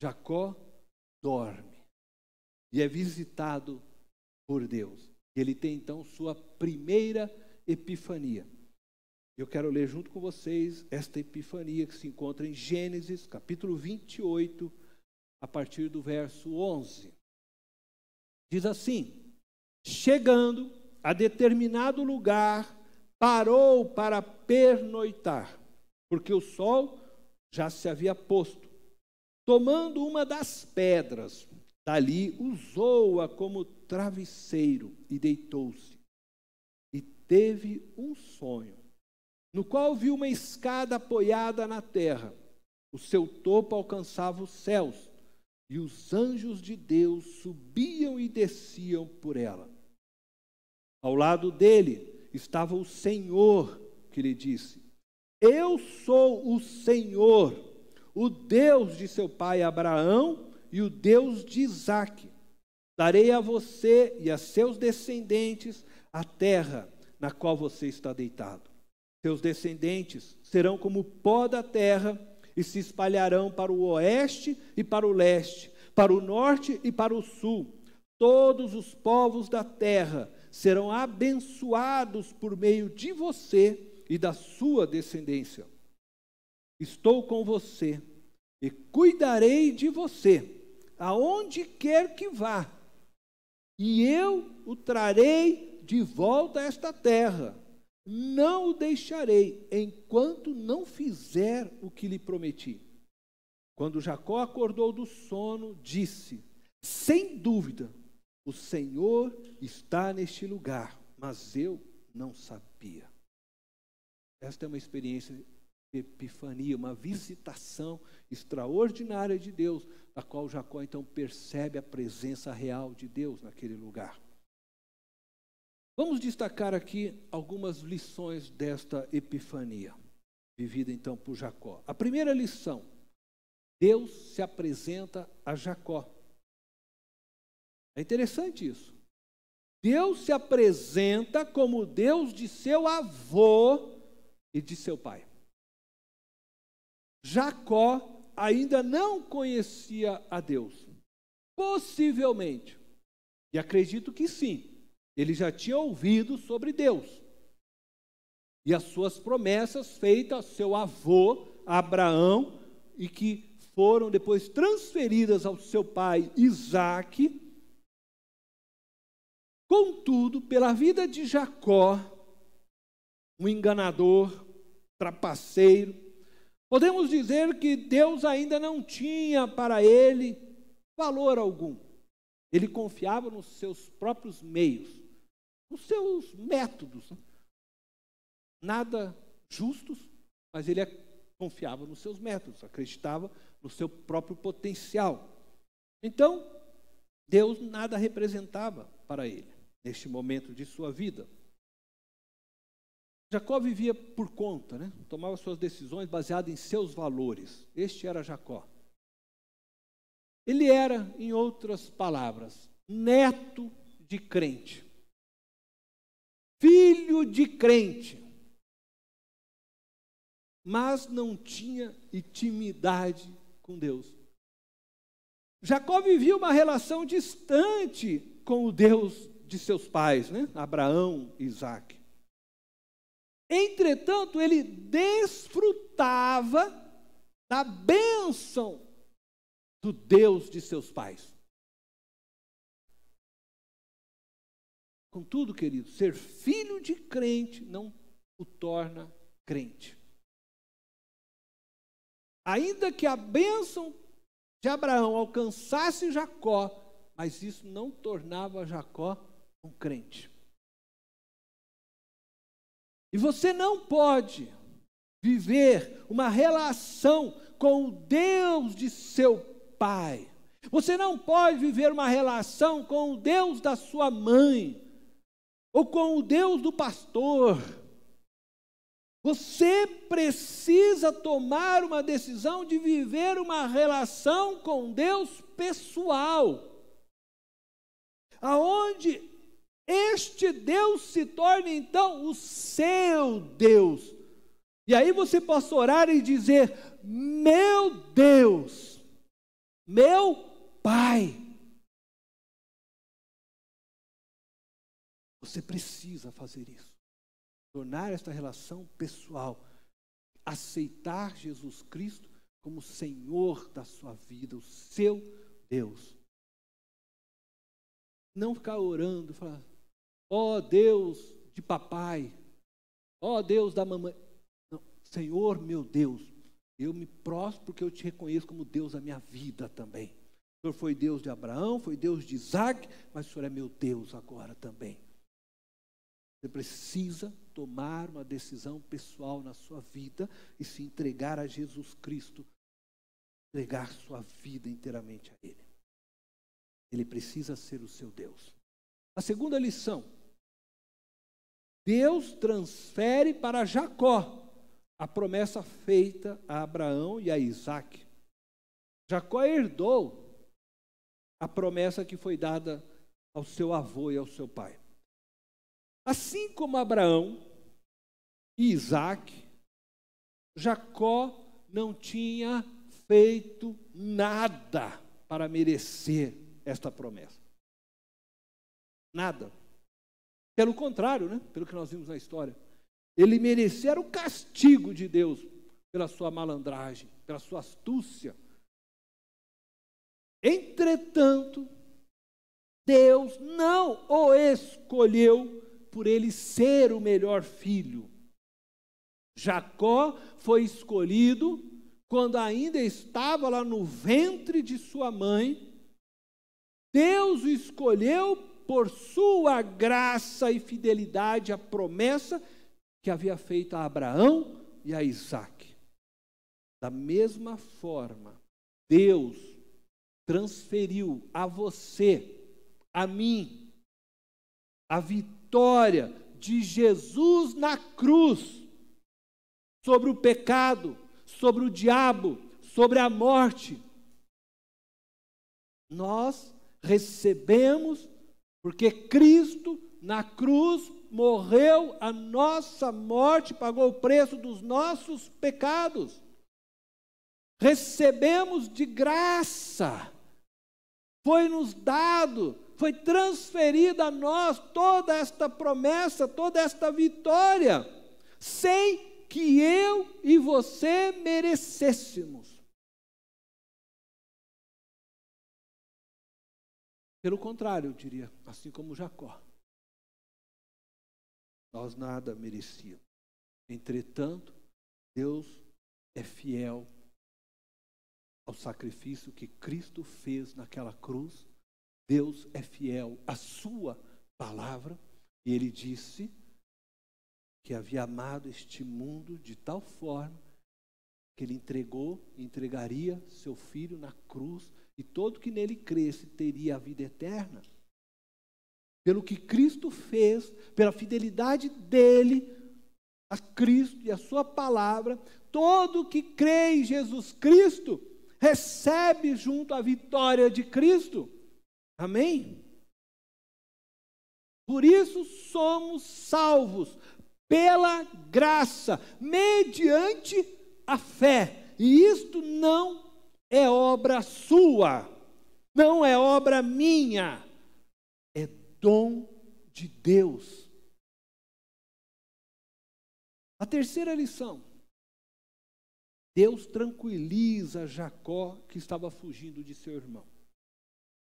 Jacó dorme e é visitado por Deus. Ele tem então sua primeira epifania. Eu quero ler junto com vocês esta epifania que se encontra em Gênesis, capítulo 28, a partir do verso 11. Diz assim: chegando a determinado lugar, parou para pernoitar, porque o sol já se havia posto. Tomando uma das pedras, dali usou-a como travesseiro e deitou-se. E teve um sonho, no qual viu uma escada apoiada na terra. O seu topo alcançava os céus, e os anjos de Deus subiam e desciam por ela. Ao lado dele estava o Senhor, que lhe disse: eu sou o Senhor, o Deus de seu pai Abraão e o Deus de Isaque. Darei a você e a seus descendentes a terra na qual você está deitado. Seus descendentes serão como o pó da terra e se espalharão para o oeste e para o leste, para o norte e para o sul. Todos os povos da terra serão abençoados por meio de você e da sua descendência. Estou com você e cuidarei de você, aonde quer que vá, e eu o trarei de volta a esta terra. Não o deixarei, enquanto não fizer o que lhe prometi. Quando Jacó acordou do sono, disse: sem dúvida, o Senhor está neste lugar, mas eu não sabia. Esta é uma experiência de epifania, uma visitação extraordinária de Deus, da qual Jacó então percebe a presença real de Deus naquele lugar. Vamos destacar aqui algumas lições desta epifania, vivida então por Jacó. A primeira lição: Deus se apresenta a Jacó. É interessante isso. Deus se apresenta como Deus de seu avô e de seu pai. Jacó ainda não conhecia a Deus. Possivelmente, e acredito que sim, ele já tinha ouvido sobre Deus e as suas promessas feitas ao seu avô Abraão e que foram depois transferidas ao seu pai Isaque. Contudo, pela vida de Jacó, um enganador, trapaceiro, podemos dizer que Deus ainda não tinha para ele valor algum. Ele confiava nos seus próprios meios, nos seus métodos, nada justos, mas ele confiava nos seus métodos, acreditava no seu próprio potencial. Então, Deus nada representava para ele, neste momento de sua vida. Jacó vivia por conta, tomava suas decisões baseadas em seus valores. Este era Jacó. Ele era, em outras palavras, neto de crente, filho de crente, mas não tinha intimidade com Deus. Jacó vivia uma relação distante com o Deus de seus pais, Abraão e Isaque. Entretanto, ele desfrutava da bênção do Deus de seus pais. Contudo, querido, ser filho de crente não o torna crente. Ainda que a bênção de Abraão alcançasse Jacó, mas isso não tornava Jacó um crente. E você não pode viver uma relação com o Deus de seu pai. Você não pode viver uma relação com o Deus da sua mãe, ou com o Deus do pastor. Você precisa tomar uma decisão de viver uma relação com Deus pessoal, aonde este Deus se torne então o seu Deus. E aí você possa orar e dizer: meu Deus, meu Pai. Você precisa fazer isso. Tornar esta relação pessoal. Aceitar Jesus Cristo como Senhor da sua vida, o seu Deus. Não ficar orando, falar, ó Deus de papai, ó Deus da mamãe. Não, Senhor meu Deus, eu me prostro porque eu te reconheço como Deus da minha vida também. O Senhor foi Deus de Abraão, foi Deus de Isaac, mas o Senhor é meu Deus agora também. Você precisa tomar uma decisão pessoal na sua vida e se entregar a Jesus Cristo, entregar sua vida inteiramente a Ele. Ele precisa ser o seu Deus. A segunda lição, Deus transfere para Jacó a promessa feita a Abraão e a Isaac. Jacó herdou a promessa que foi dada ao seu avô e ao seu pai. Assim como Abraão e Isaac, Jacó não tinha feito nada para merecer esta promessa. Nada. Pelo contrário, né? Pelo que nós vimos na história. Ele merecia o castigo de Deus pela sua malandragem, pela sua astúcia. Entretanto, Deus não o escolheu por ele ser o melhor filho. Jacó foi escolhido quando ainda estava lá no ventre de sua mãe. Deus o escolheu por sua graça e fidelidade à promessa que havia feito a Abraão e a Isaac. Da mesma forma, Deus transferiu a você, a mim, a vitória de Jesus na cruz sobre o pecado, sobre o diabo, sobre a morte. Nós recebemos porque Cristo na cruz morreu a nossa morte, pagou o preço dos nossos pecados. Recebemos de graça, foi nos dado, foi transferida a nós toda esta promessa, toda esta vitória, sem que eu e você merecêssemos. Pelo contrário, eu diria, assim como Jacó, nós nada merecíamos. Entretanto, Deus é fiel ao sacrifício que Cristo fez naquela cruz. Deus é fiel à sua palavra. E Ele disse que havia amado este mundo de tal forma que Ele entregaria seu Filho na cruz, e todo que nele cresce teria a vida eterna. Pelo que Cristo fez, pela fidelidade dele a Cristo e a sua palavra, todo que crê em Jesus Cristo recebe junto a vitória de Cristo. Amém? Por isso somos salvos pela graça, mediante a fé. E isto não é obra sua, não é obra minha, é dom de Deus. A terceira lição: Deus tranquiliza Jacó, que estava fugindo de seu irmão.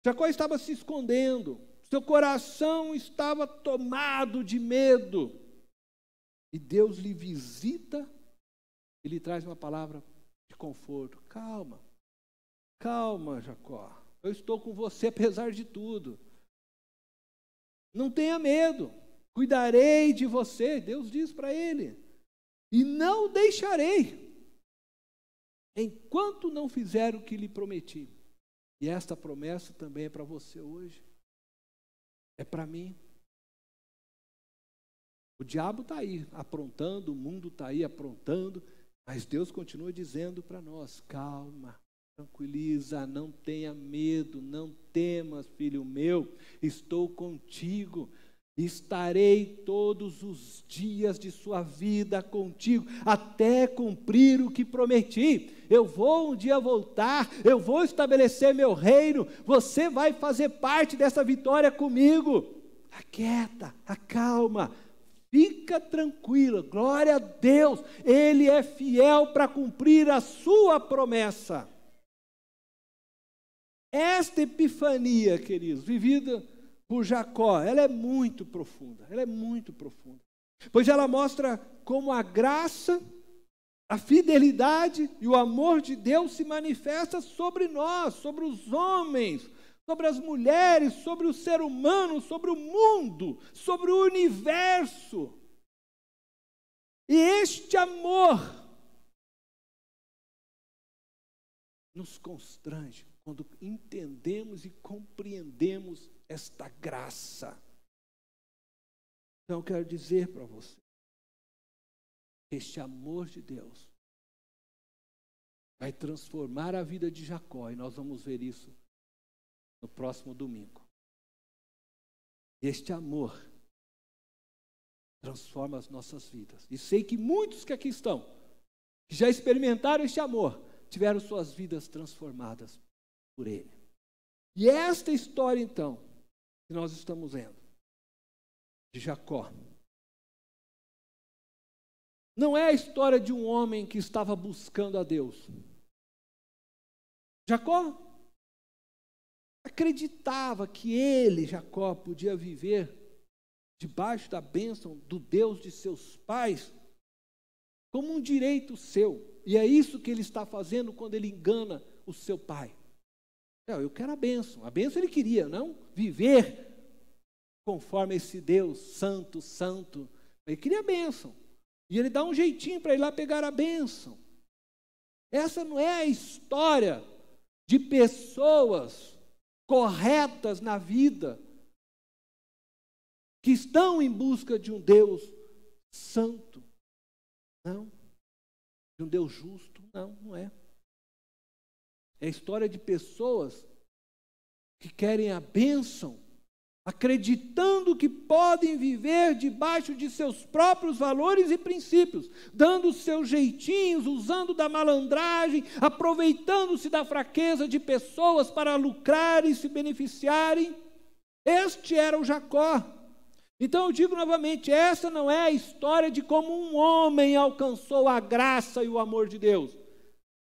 Jacó estava se escondendo, seu coração estava tomado de medo. E Deus lhe visita e lhe traz uma palavra de conforto. Calma, calma, Jacó. Eu estou com você apesar de tudo. Não tenha medo, cuidarei de você. Deus diz para ele. E não o deixarei, enquanto não fizer o que lhe prometi. E esta promessa também é para você hoje. É para mim. O diabo está aí aprontando, o mundo está aí aprontando, mas Deus continua dizendo para nós: calma, tranquiliza, não tenha medo, não temas, filho meu, estou contigo. estarei todos os dias de sua vida contigo, até cumprir o que prometi. Eu vou um dia voltar, eu vou estabelecer meu reino, você vai fazer parte dessa vitória comigo. Aquieta, acalma, fica tranquila, glória a Deus, Ele é fiel para cumprir a sua promessa. Esta epifania, queridos, vivida por Jacó, ela é muito profunda, pois ela mostra como a graça, a fidelidade e o amor de Deus se manifesta sobre nós, sobre os homens, sobre as mulheres, sobre o ser humano, sobre o mundo, sobre o universo. E este amor nos constrange quando entendemos e compreendemos esta graça. Então eu quero dizer para você, este amor de Deus vai transformar a vida de Jacó, e nós vamos ver isso no próximo domingo. Este amor transforma as nossas vidas. E sei que muitos que aqui estão, que já experimentaram este amor, tiveram suas vidas transformadas por Ele. E esta história, então, que nós estamos vendo, de Jacó, não é a história de um homem que estava buscando a Deus. Jacó acreditava que ele, Jacó, podia viver debaixo da bênção do Deus de seus pais como um direito seu. E é isso que ele está fazendo quando ele engana o seu pai. Eu quero a bênção ele queria, não viver conforme esse Deus santo, ele queria a bênção, e ele dá um jeitinho para ir lá pegar a bênção. Essa não é a história de pessoas corretas na vida, que estão em busca de um Deus santo, não, de um Deus justo, não é. É a história de pessoas que querem a bênção, acreditando que podem viver debaixo de seus próprios valores e princípios, dando os seus jeitinhos, usando da malandragem, aproveitando-se da fraqueza de pessoas para lucrar e se beneficiarem. Este era o Jacó. Então eu digo novamente, essa não é a história de como um homem alcançou a graça e o amor de Deus.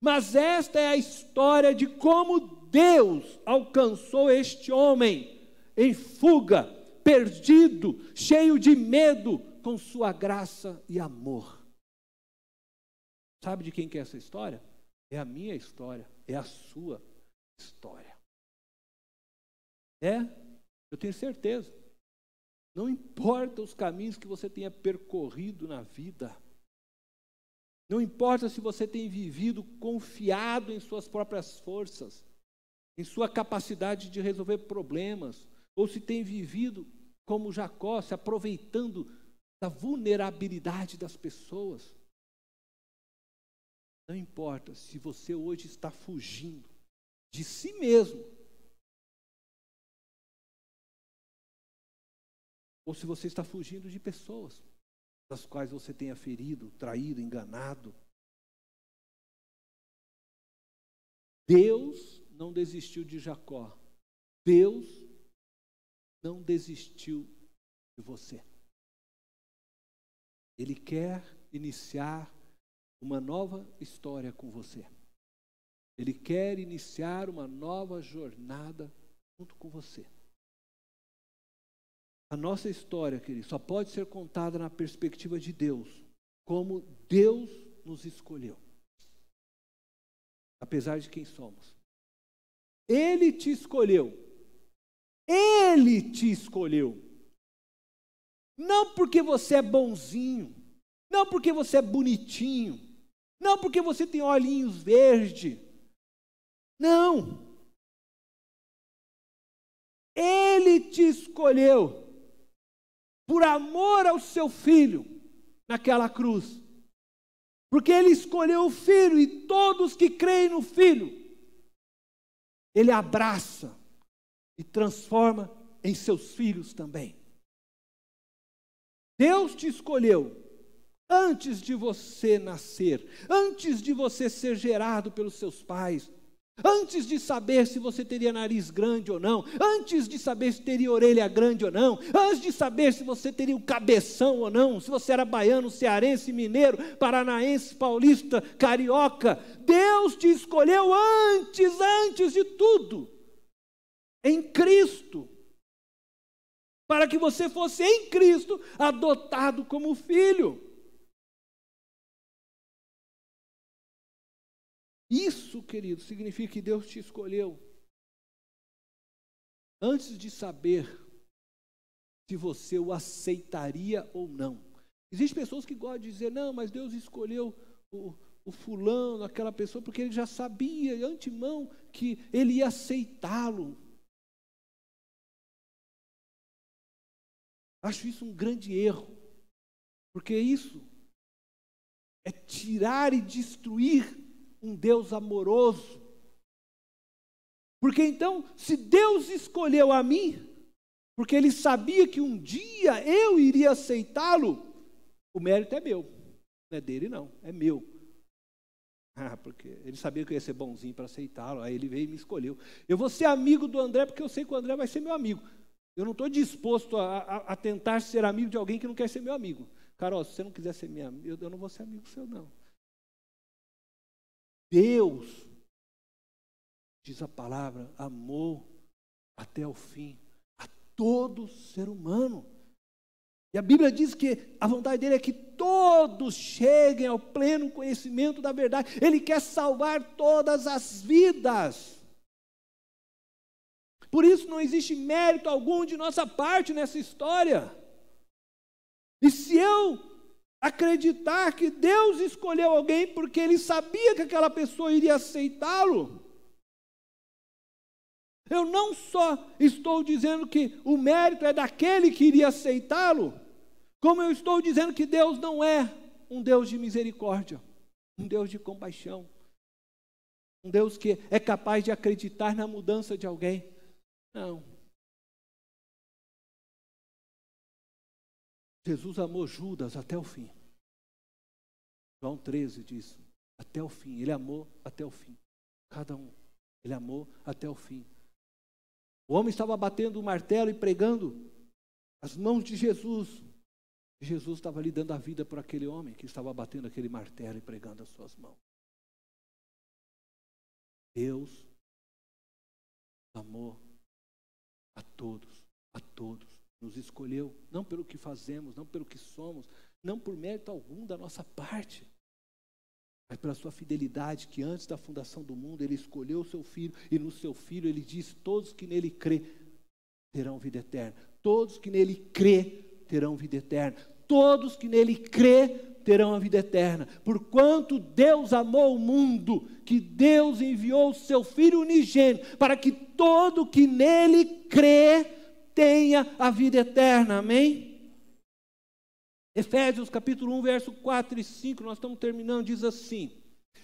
Mas esta é a história de como Deus alcançou este homem em fuga, perdido, cheio de medo, com sua graça e amor. Sabe de quem que é essa história? É a minha história, é a sua história. Eu tenho certeza. Não importa os caminhos que você tenha percorrido na vida, não importa se você tem vivido confiado em suas próprias forças, em sua capacidade de resolver problemas, ou se tem vivido como Jacó, se aproveitando da vulnerabilidade das pessoas. Não importa se você hoje está fugindo de si mesmo, ou se você está fugindo de pessoas das quais você tenha ferido, traído, enganado. Deus não desistiu de Jacó. Deus não desistiu de você. Ele quer iniciar uma nova história com você. Ele quer iniciar uma nova jornada junto com você. A nossa história, querido, só pode ser contada na perspectiva de Deus, como Deus nos escolheu, apesar de quem somos. Ele te escolheu. Ele te escolheu. Não porque você é bonzinho, não porque você é bonitinho, não porque você tem olhinhos verdes. Não. Ele te escolheu por amor ao seu filho naquela cruz. Porque ele escolheu o filho, e todos que creem no filho, ele abraça e transforma em seus filhos também. Deus te escolheu antes de você nascer, antes de você ser gerado pelos seus pais, antes de saber se você teria nariz grande ou não, antes de saber se teria orelha grande ou não, antes de saber se você teria um cabeção ou não, se você era baiano, cearense, mineiro, paranaense, paulista, carioca, Deus te escolheu antes de tudo, em Cristo, para que você fosse em Cristo adotado como filho. Isso, querido, significa que Deus te escolheu antes de saber se você o aceitaria ou não. Existem pessoas que gostam de dizer, não, mas Deus escolheu o fulano, aquela pessoa, porque ele já sabia de antemão que ele ia aceitá-lo. Acho isso um grande erro, porque isso é tirar e destruir um Deus amoroso. Porque então, se Deus escolheu a mim, porque Ele sabia que um dia eu iria aceitá-lo, o mérito é meu, não é dele não, é meu. Porque Ele sabia que eu ia ser bonzinho para aceitá-lo, aí Ele veio e me escolheu. Eu vou ser amigo do André, porque eu sei que o André vai ser meu amigo. Eu não estou disposto a tentar ser amigo de alguém que não quer ser meu amigo. Carol, se você não quiser ser minha amiga, eu não vou ser amigo seu não. Deus, diz a palavra, amou até o fim a todo ser humano. E a Bíblia diz que a vontade dele é que todos cheguem ao pleno conhecimento da verdade. Ele quer salvar todas as vidas. Por isso não existe mérito algum de nossa parte nessa história. E se eu acreditar que Deus escolheu alguém porque Ele sabia que aquela pessoa iria aceitá-lo, eu não só estou dizendo que o mérito é daquele que iria aceitá-lo, como eu estou dizendo que Deus não é um Deus de misericórdia, um Deus de compaixão, um Deus que é capaz de acreditar na mudança de alguém. Não. Jesus amou Judas até o fim. João 13 diz, até o fim. Ele amou até o fim. Cada um. Ele amou até o fim. O homem estava batendo o martelo e pregando as mãos de Jesus. E Jesus estava ali dando a vida por aquele homem que estava batendo aquele martelo e pregando as suas mãos. Deus amou a todos, nos escolheu, não pelo que fazemos, não pelo que somos, não por mérito algum da nossa parte, mas pela sua fidelidade, que antes da fundação do mundo, Ele escolheu o seu Filho, e no seu Filho Ele disse, todos que nele crê, terão vida eterna, todos que nele crê, terão vida eterna, todos que nele crê, terão a vida eterna, porquanto Deus amou o mundo, que Deus enviou o seu Filho unigênito, para que todo que nele crê, tenha a vida eterna, amém? Efésios capítulo 1, verso 4 e 5, nós estamos terminando, diz assim,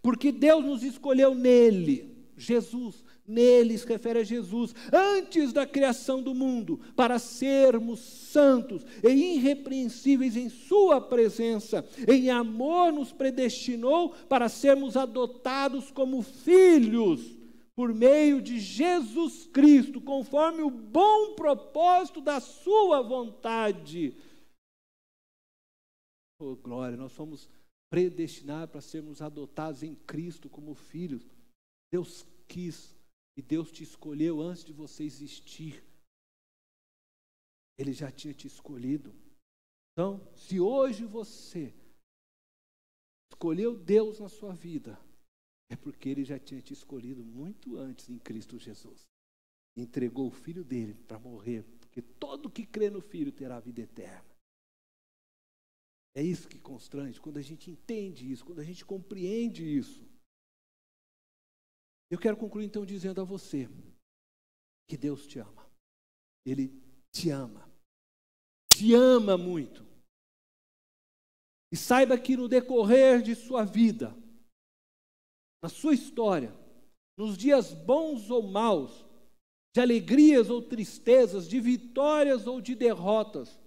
porque Deus nos escolheu nele, Jesus, nele se refere a Jesus, antes da criação do mundo, para sermos santos e irrepreensíveis em sua presença, em amor nos predestinou para sermos adotados como filhos, por meio de Jesus Cristo, conforme o bom propósito da sua vontade. Oh, glória, nós somos predestinados para sermos adotados em Cristo como filhos. Deus quis e Deus te escolheu antes de você existir. Ele já tinha te escolhido. Então, se hoje você escolheu Deus na sua vida, é porque Ele já tinha te escolhido muito antes em Cristo Jesus. Entregou o Filho dele para morrer, porque todo que crê no Filho terá a vida eterna. É isso que constrange, quando a gente entende isso, quando a gente compreende isso. Eu quero concluir então dizendo a você que Deus te ama. Ele te ama muito. E saiba que no decorrer de sua vida, na sua história, nos dias bons ou maus, de alegrias ou tristezas, de vitórias ou de derrotas,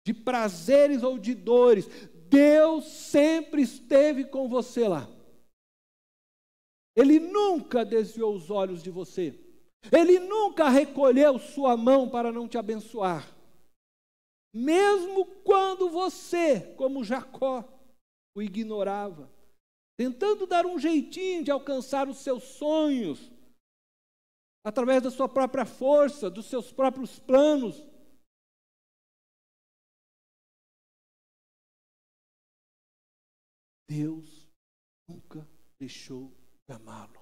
de prazeres ou de dores, Deus sempre esteve com você lá. Ele nunca desviou os olhos de você. Ele nunca recolheu sua mão para não te abençoar. Mesmo quando você, como Jacó, o ignorava, tentando dar um jeitinho de alcançar os seus sonhos, através da sua própria força, dos seus próprios planos. Deus nunca deixou de amá-lo.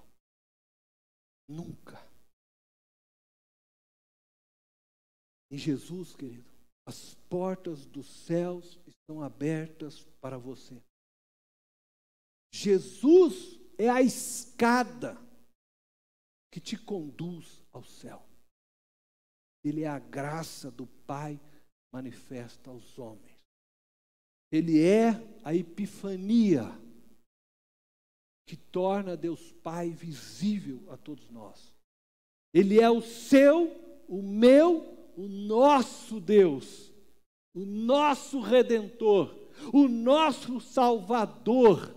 Nunca. Em Jesus, querido, as portas dos céus estão abertas para você. Jesus é a escada que te conduz ao céu. Ele é a graça do Pai manifesta aos homens. Ele é a epifania que torna Deus Pai visível a todos nós. Ele é o seu, o meu, o nosso Deus, o nosso Redentor, o nosso Salvador.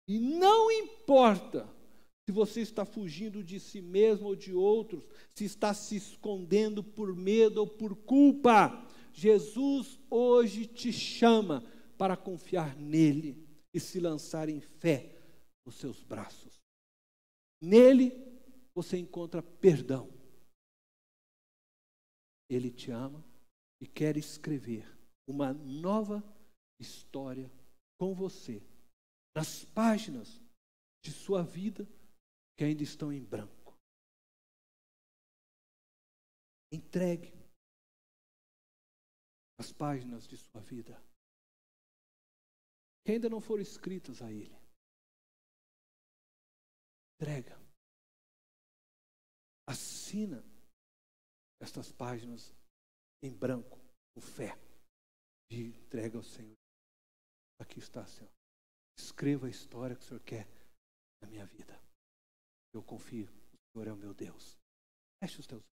E não importa se você está fugindo de si mesmo ou de outros, se está se escondendo por medo ou por culpa, Jesus hoje te chama para confiar nele e se lançar em fé nos seus braços. Nele você encontra perdão. Ele te ama e quer escrever uma nova história com você, nas páginas de sua vida que ainda estão em branco. Entregue as páginas de sua vida que ainda não foram escritas a Ele. Entrega. Assina estas páginas em branco, com fé, e entrega ao Senhor. Aqui está, Senhor. Escreva a história que o Senhor quer na minha vida. Eu confio, o Senhor é o meu Deus. Feche os teus olhos.